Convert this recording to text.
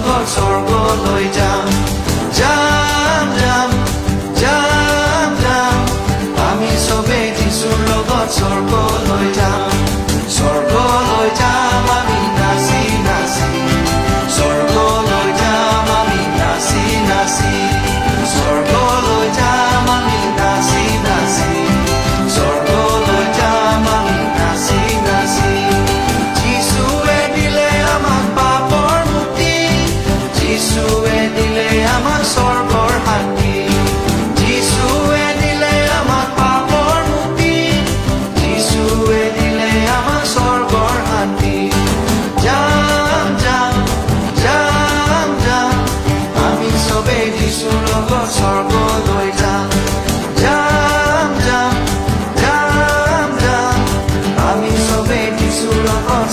লগত স্বৰ্গলৈ যাম যাম যাম যাম যাম আমি সবে যিশুৰ লগত স্বৰ্গলৈ যাম আমি নাচি নাচি স্বৰ্গলৈ যাম আমি নাচি নাচি স্বৰ্গলৈ যাম আমি নাচি নাচি স্বৰ্গলৈ যাম আমি নাচি নাচি যিশুৱে দিলে আমাক পাপৰ মুক্তি যিশুৱে দিলে আমাক স্বৰ্গৰ শান্তি যিশুৱে দিলে আমাক পাপৰ মুক্তি যিশুৱে দিলে আমাক স্বৰ্গৰ শান্তি যাম যাম যাম যাম আমি সবে যিশুৰ লগত স্বৰ্গলৈ যাম যাম যাম যাম যাম আমি সবে যিশুৰ লগত